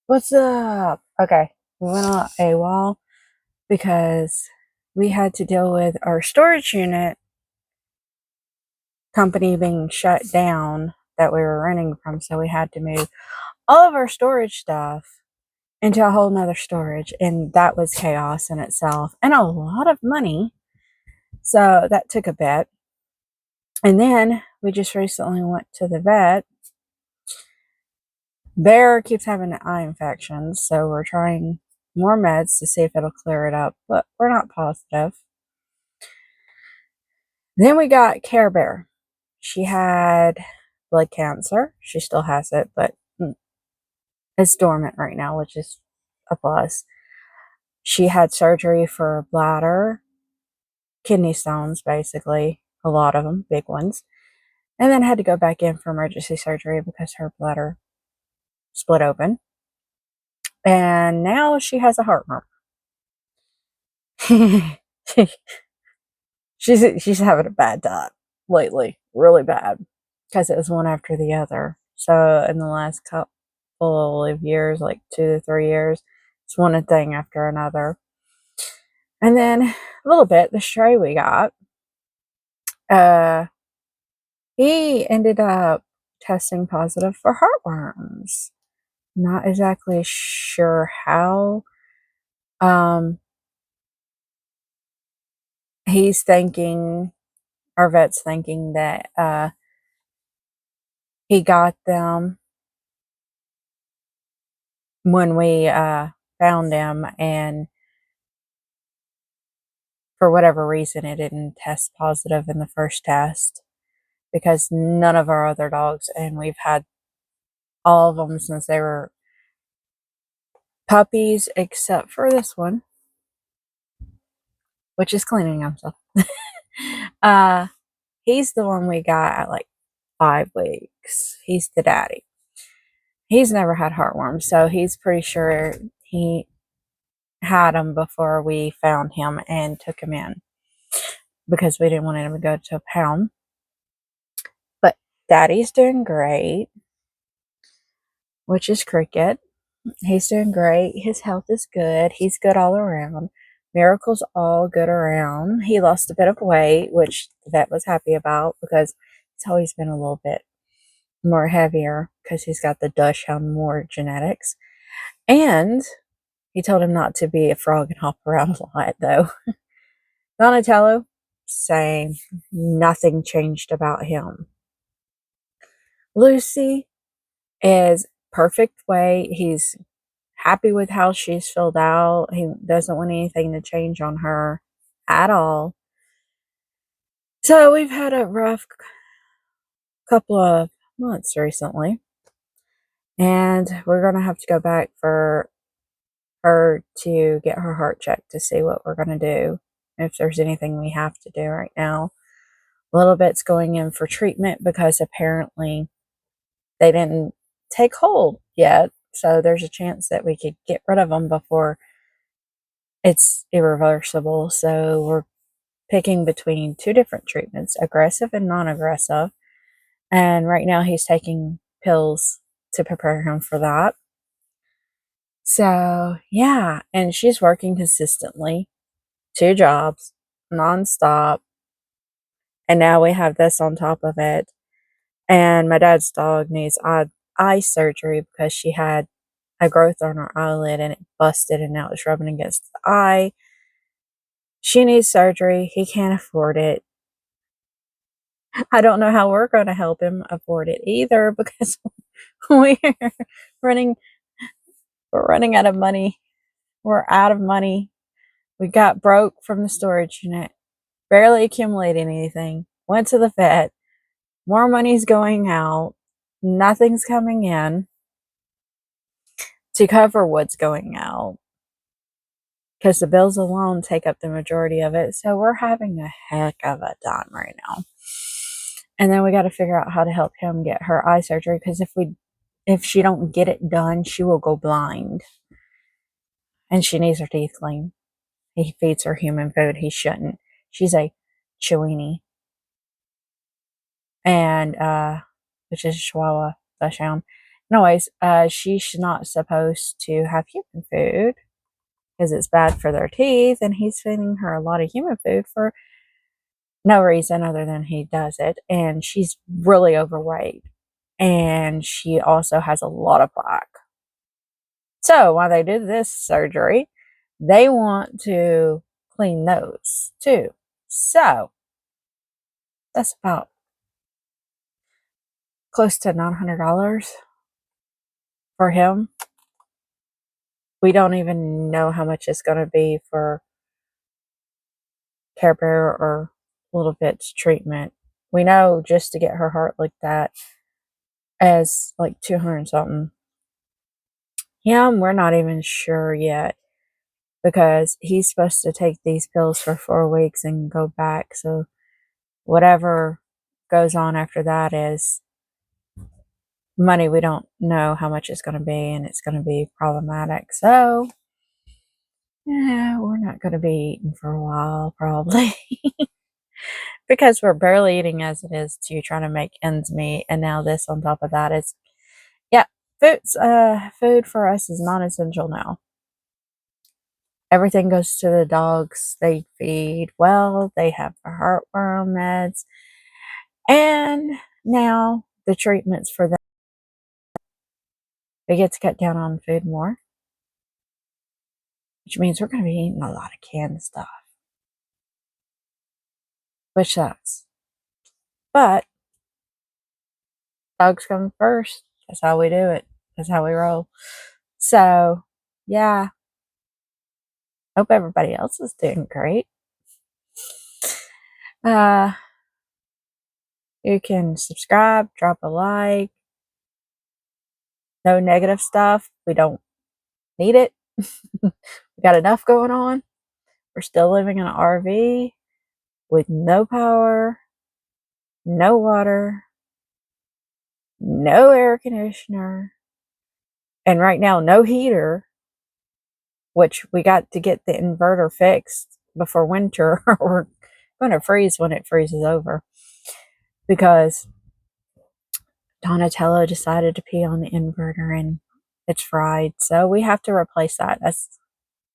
What's up? Okay, we went on AWOL because we had to deal with our storage unit company being shut down that we were renting from. So we had to move all of our storage stuff into a whole nother storage. And that was chaos in itself and a lot of money. So that took a bit. And then we just recently went to the vet. Bear keeps having eye infections. So we're trying more meds to see if it'll clear it up, but we're not positive. Then we got Care Bear. She had blood cancer. She still has it, but it's dormant right now, which is a plus. She had surgery for bladder, kidney stones, basically, a lot of them, big ones, and then had to go back in for emergency surgery because her bladder split open. And now she has a heartworm. she's having a bad time lately, really bad, because it was one after the other. So in the last couple of years, like 2 to 3 years, it's one thing after another. And then a little bit, the stray we got, he ended up testing positive for heartworms. Not exactly sure how. He's thinking, our vet's thinking that he got them when we found him, and for whatever reason, it didn't test positive in the first test because none of our other dogs, and we've had all of them since they were puppies, except for this one, which is cleaning himself. He's the one we got at like 5 weeks. He's the daddy. He's never had heartworms, so he's pretty sure he had them before we found him and took him in because we didn't want him to go to a pound. But daddy's doing great, which is Cricket. He's doing great. His health is good. He's good all around. Miracle's all good around. He lost a bit of weight, which the vet was happy about because he's always been a little bit more heavier because he's got the Dachshund Moor genetics. And he told him not to be a frog and hop around a lot, though. Donatello, same. Nothing changed about him. Lucy is perfect way. He's happy with how she's filled out. He doesn't want anything to change on her at all. So we've had a rough couple of months recently. And we're going to have to go back for her to get her heart checked to see what we're going to do, if there's anything we have to do right now. A little bit's going in for treatment because apparently they didn't take hold yet. So there's a chance that we could get rid of them before it's irreversible. So we're picking between two different treatments, aggressive and non-aggressive. And right now he's taking pills to prepare him for that. So yeah, and she's working consistently, 2 jobs, nonstop. And now we have this on top of it. And my dad's dog needs eye surgery because she had a growth on her eyelid and it busted and now it's rubbing against the eye. She needs surgery. He can't afford it. I don't know how we're going to help him afford it either because we're running we're running out of money. We're out of money. We got broke from the storage unit. Barely accumulated anything. Went to the vet. More money's going out. Nothing's coming in to cover what's going out because the bills alone take up the majority of it. So we're having a heck of a time right now. And then we got to figure out how to help him get her eye surgery because if she don't get it done, she will go blind. And she needs her teeth cleaned. He feeds her human food. He shouldn't. She's a Chiweenie. And, which is a Chihuahua Dachshund. Anyways, she's not supposed to have human food because it's bad for their teeth, and he's feeding her a lot of human food for no reason other than he does it. And she's really overweight, and she also has a lot of plaque. So while they did this surgery, they want to clean those too. So that's about close to $900 for him. We don't even know how much it's going to be for Care Bear or Little Bit's treatment. We know just to get her heart looked at as like 200 something. Him, we're not even sure yet because he's supposed to take these pills for 4 weeks and go back. So whatever goes on after that is money we don't know how much it's going to be, and it's going to be problematic. So yeah, we're not going to be eating for a while probably. Because we're barely eating as it is to try to make ends meet, and now this on top of that is, yeah, food for us is non-essential now. Everything goes to the dogs. They feed well, they have the heartworm meds, and now the treatments for them. We get to cut down on food more, which means we're going to be eating a lot of canned stuff, which sucks. But dogs come first. That's how we do it. That's how we roll. So, yeah, hope everybody else is doing great. You can subscribe, drop a like. No negative stuff. We don't need it. We got enough going on. We're still living in an RV with no power, no water, no air conditioner, and right now no heater, which we got to get the inverter fixed before winter or we're going to freeze when it freezes over, because Donatello decided to pee on the inverter and it's fried. So we have to replace that. That's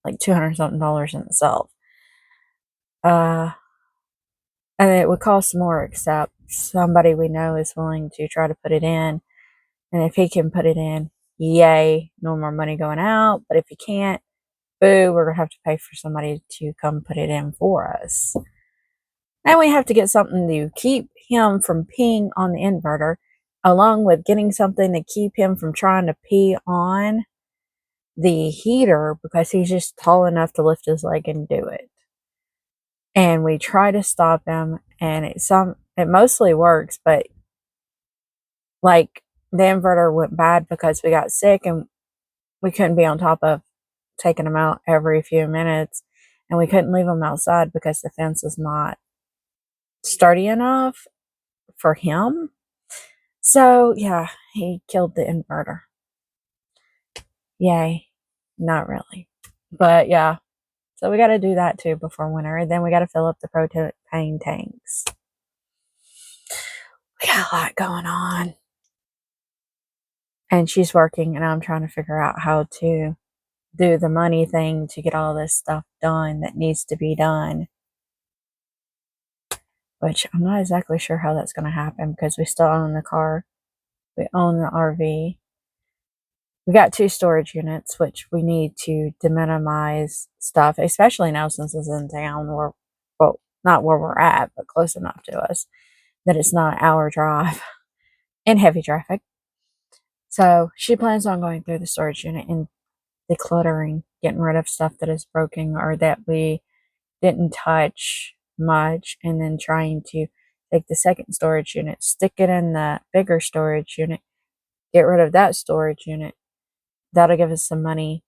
like $200 something in itself. And it would cost more, except somebody we know is willing to try to put it in. And if he can put it in, yay, no more money going out. But if he can't, boo, we're going to have to pay for somebody to come put it in for us. And we have to get something to keep him from peeing on the inverter, along with getting something to keep him from trying to pee on the heater, because he's just tall enough to lift his leg and do it. And we try to stop him, and it mostly works, but like the inverter went bad because we got sick and we couldn't be on top of taking him out every few minutes, and we couldn't leave him outside because the fence is not sturdy enough for him. So yeah, he killed the inverter. Yay. Not really. But yeah. So we got to do that too before winter. And then we got to fill up the propane tanks. We got a lot going on. And she's working, and I'm trying to figure out how to do the money thing to get all this stuff done that needs to be done. Which I'm not exactly sure how that's going to happen because we still own the car. We own the RV. We got 2 storage units, which we need to deminimize stuff, especially now since it's in town, or, well, not where we're at, but close enough to us that it's not an hour drive in heavy traffic. So she plans on going through the storage unit and decluttering, getting rid of stuff that is broken or that we didn't touch much, and then trying to take the second storage unit, stick it in the bigger storage unit, get rid of that storage unit. That'll give us some money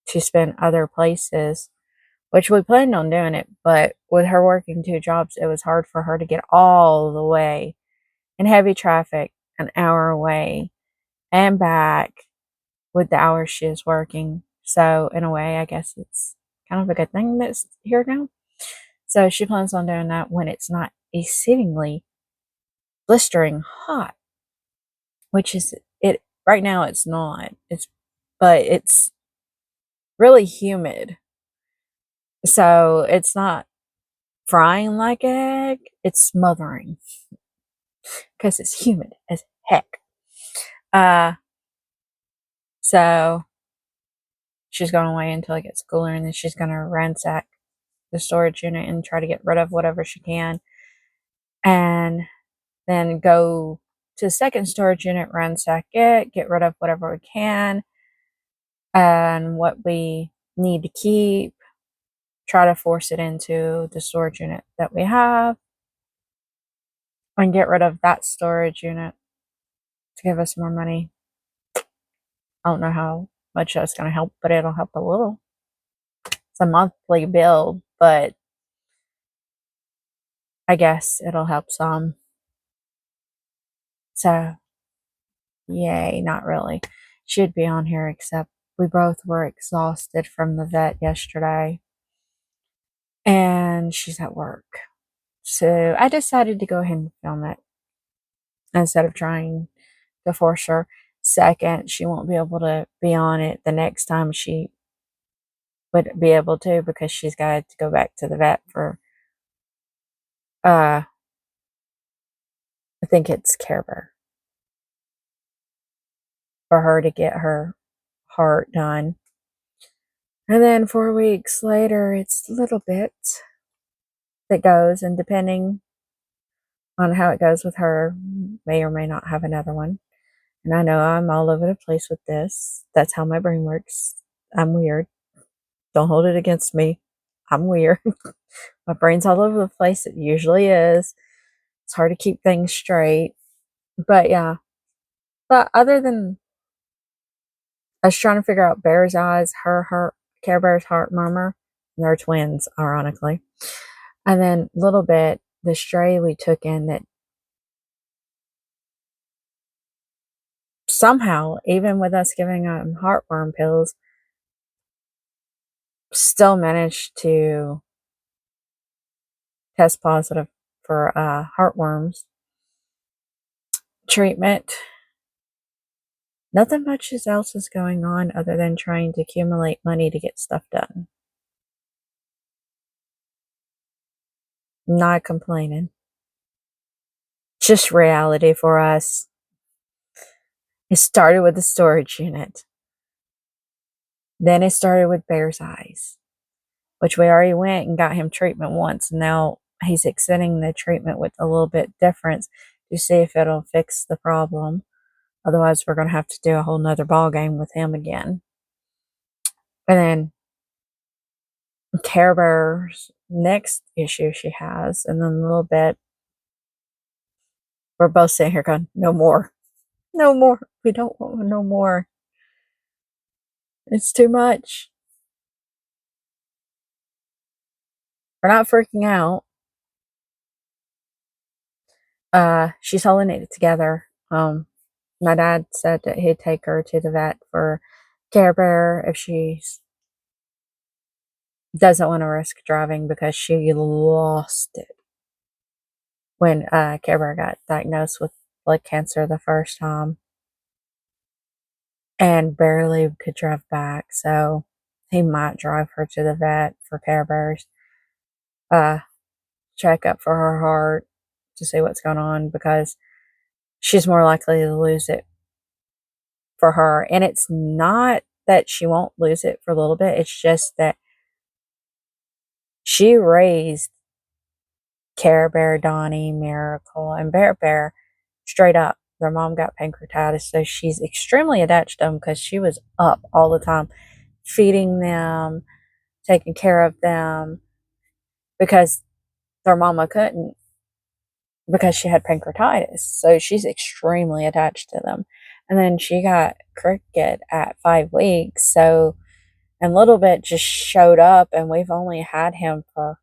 to spend other places, which we planned on doing it, but with her working 2 jobs, it was hard for her to get all the way in heavy traffic, an hour away and back with the hours she is working. So in a way, I guess it's kind of a good thing that's here now. So she plans on doing that when it's not exceedingly blistering hot, which is it Right now it's not. But it's really humid. So it's not frying like egg, it's smothering because it's humid as heck. Uh, so she's going away until it gets cooler, and then she's gonna ransack the storage unit and try to get rid of whatever she can, and then go to the second storage unit, ransack it, get rid of whatever we can, and what we need to keep, try to force it into the storage unit that we have, and get rid of that storage unit to give us more money. I don't know how much that's going to help, but it'll help a little. It's a monthly bill, but I guess it'll help some. So, yay, not really. Should be on here, except we both were exhausted from the vet yesterday, and she's at work. So, I decided to go ahead and film it instead of trying to force her. Second, she won't be able to be on it the next time she would be able to, because she's got to go back to the vet for I think it's Care Bear, for her to get her heart done. And then 4 weeks later, it's a little bit that goes, and depending on how it goes with her, may or may not have another one. And I know I'm all over the place with this. That's how my brain works. I'm weird. Don't hold it against me. I'm weird. My brain's all over the place. It usually is. It's hard to keep things straight. But yeah. But other than us trying to figure out Bear's eyes, her Care Bear's heart murmur, and they're twins, ironically. And then a little bit, the stray we took in that somehow, even with us giving them heartworm pills, still managed to test positive for heartworms. Treatment. Nothing much else is going on other than trying to accumulate money to get stuff done. Not complaining. Just reality for us. It started with the storage unit. Then it started with Bear's eyes, which we already went and got him treatment once. And now he's extending the treatment with a little bit difference to see if it'll fix the problem. Otherwise, we're going to have to do a whole nother ball game with him again. And then Care Bear's next issue she has, and then a little bit, we're both sitting here going, no more. No more. We don't want no more. It's too much. We're not freaking out. She's holding it together. My dad said that he'd take her to the vet for Care Bear if she doesn't want to risk driving, because she lost it when Care Bear got diagnosed with blood cancer the first time and barely could drive back. So he might drive her to the vet for Care Bear's checkup for her heart to see what's going on, because she's more likely to lose it for her. And it's not that she won't lose it for a little bit, it's just that she raised Care Bear, Donnie, Miracle, and Bear Bear straight up. Their mom got pancreatitis, so she's extremely attached to them because she was up all the time, feeding them, taking care of them, because their mama couldn't, because she had pancreatitis. So she's extremely attached to them. And then she got Cricket at 5 weeks. So, and Little Bit just showed up, and we've only had him for,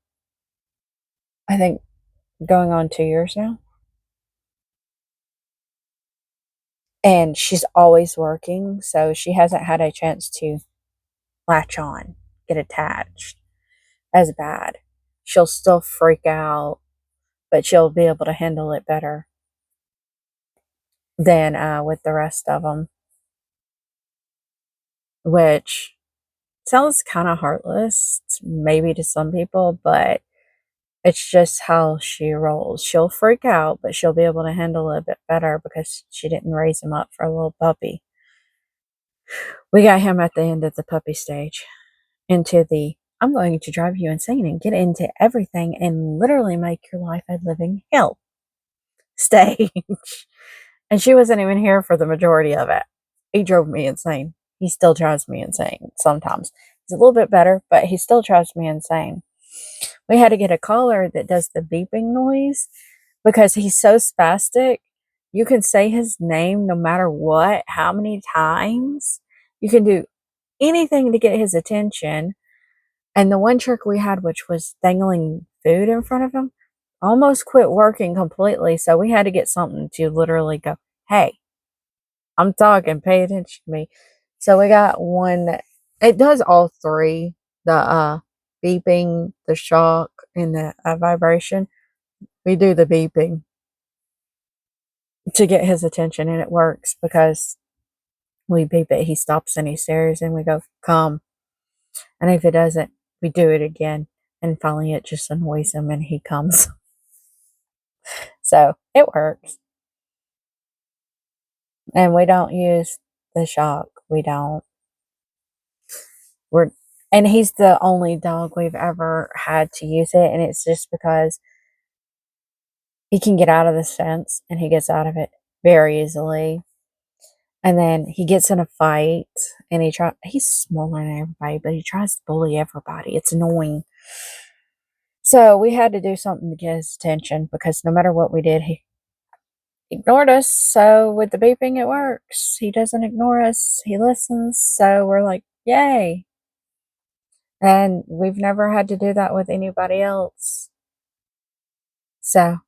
I think, going on 2 years now. And she's always working, so she hasn't had a chance to latch on, get attached as bad. She'll still freak out, but she'll be able to handle it better than with the rest of them. which sounds kind of heartless, maybe to some people, but it's just how she rolls. She'll freak out, but she'll be able to handle it a bit better because she didn't raise him up for a little puppy. We got him at the end of the puppy stage into the I'm going to drive you insane and get into everything and literally make your life a living hell stage. And she wasn't even here for the majority of it. He drove me insane. He still drives me insane sometimes. He's a little bit better, but he still drives me insane. We had to get a collar that does the beeping noise because he's so spastic. You can say his name no matter what, how many times. You can do anything to get his attention. And the one trick we had, which was dangling food in front of him, almost quit working completely. So we had to get something to literally go, hey, I'm talking, pay attention to me. So we got one that it does all three, the beeping, the shock, and the vibration. We do the beeping to get his attention, and it works because we beep it, he stops and he stares, and we go, come. And if it doesn't, we do it again, and finally it just annoys him and he comes. So it works. And we don't use the shock. We don't. And he's the only dog we've ever had to use it, and it's just because he can get out of the fence and he gets out of it very easily. And then he gets in a fight and he's smaller than everybody, but he tries to bully everybody. It's annoying. So we had to do something to get his attention because no matter what we did, he ignored us. So with the beeping, it works. He doesn't ignore us. He listens. So we're like, yay. And we've never had to do that with anybody else. So,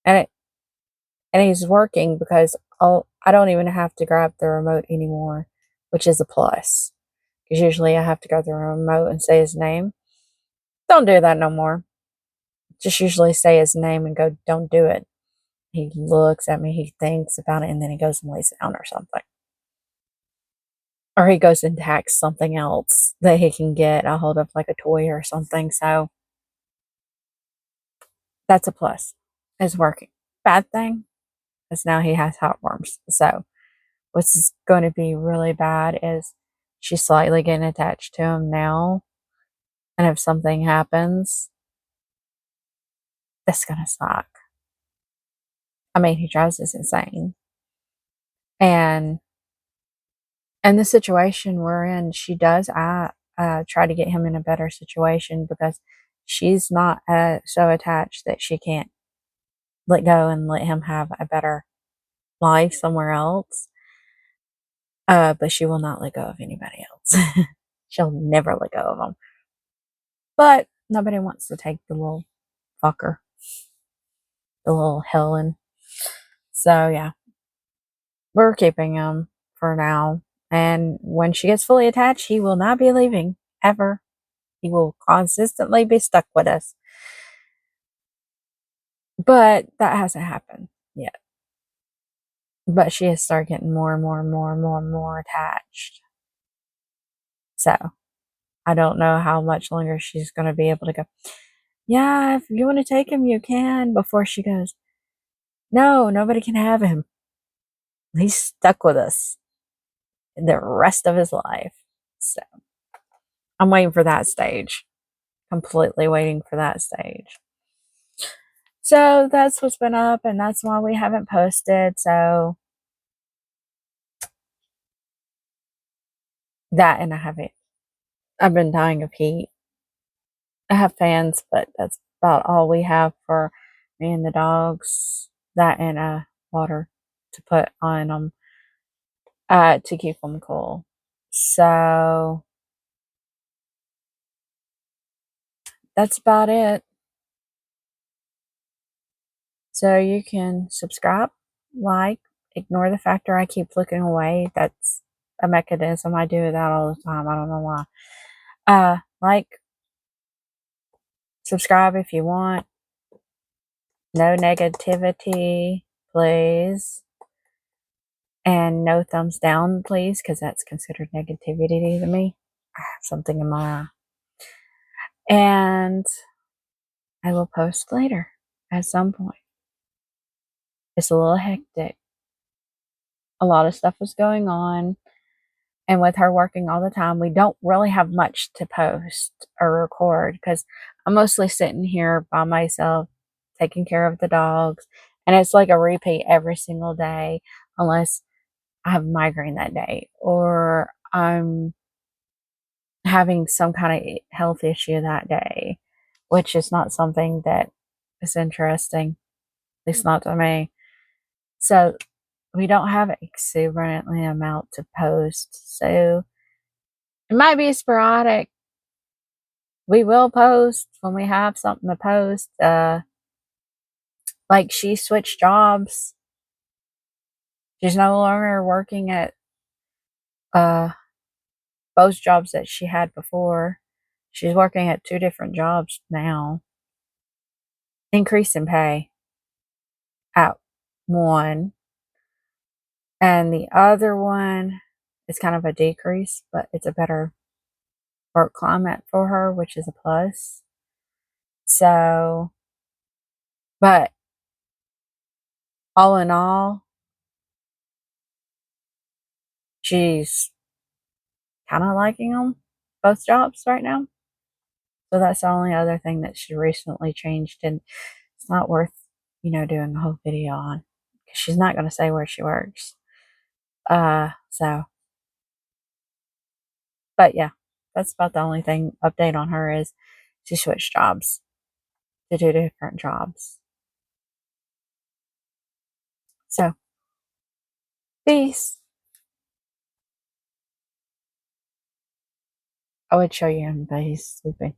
and it, and he's working because I don't even have to grab the remote anymore, which is a plus. Because usually I have to grab the remote and say his name. Don't do that no more. Just usually say his name and go, don't do it. He looks at me, he thinks about it, and then he goes and lays down or something. Or he goes and attacks something else that he can get a hold of, like a toy or something. So that's a plus. It's working. Bad thing is now he has heartworms. So what's going to be really bad is she's slightly getting attached to him now. And if something happens, that's going to suck. I mean, he drives us insane. And the situation we're in, she does try to get him in a better situation because she's not so attached that she can't let go and let him have a better life somewhere else. But she will not let go of anybody else. She'll never let go of him. But nobody wants to take the little fucker, the little Helen. So yeah, we're keeping him for now. And when she gets fully attached, he will not be leaving ever. He will consistently be stuck with us. But that hasn't happened yet. But she has started getting more and more and more and more and more attached. So I don't know how much longer she's going to be able to go, yeah, if you want to take him, you can, before she goes, no, nobody can have him. He's stuck with us the rest of his life. So I'm waiting for that stage. Completely waiting for that stage. So that's what's been up, and that's why we haven't posted. So that, and I've been dying of heat. I have fans, but that's about all we have for me and the dogs. That and water to put on them to keep them cool. So that's about it. So you can subscribe, like, ignore the factor I keep looking away. That's a mechanism. I do that all the time. I don't know why. Like, subscribe if you want. No negativity, please. And no thumbs down, please, because that's considered negativity to me. I have something in my eye. And I will post later at some point. It's a little hectic. A lot of stuff is going on. And with her working all the time, we don't really have much to post or record because I'm mostly sitting here by myself, taking care of the dogs. And it's like a repeat every single day, unless I have a migraine that day or I'm having some kind of health issue that day, which is not something that is interesting, at least not to me. So we don't have exuberantly amount to post. So it might be sporadic. We will post when we have something to post. Like she switched jobs. She's no longer working at uh both jobs that she had before. She's working at 2 different jobs now. Increase in pay at one, and the other one is kind of a decrease, but it's a better work climate for her, which is a plus. So, but all in all, she's kind of liking them, both jobs right now. So that's the only other thing that she recently changed, and it's not worth, doing a whole video on because she's not going to say where she works. So, but yeah, that's about the only thing update on her is she switched jobs to 2 different jobs. So, peace. I would show you him, but he's sleeping.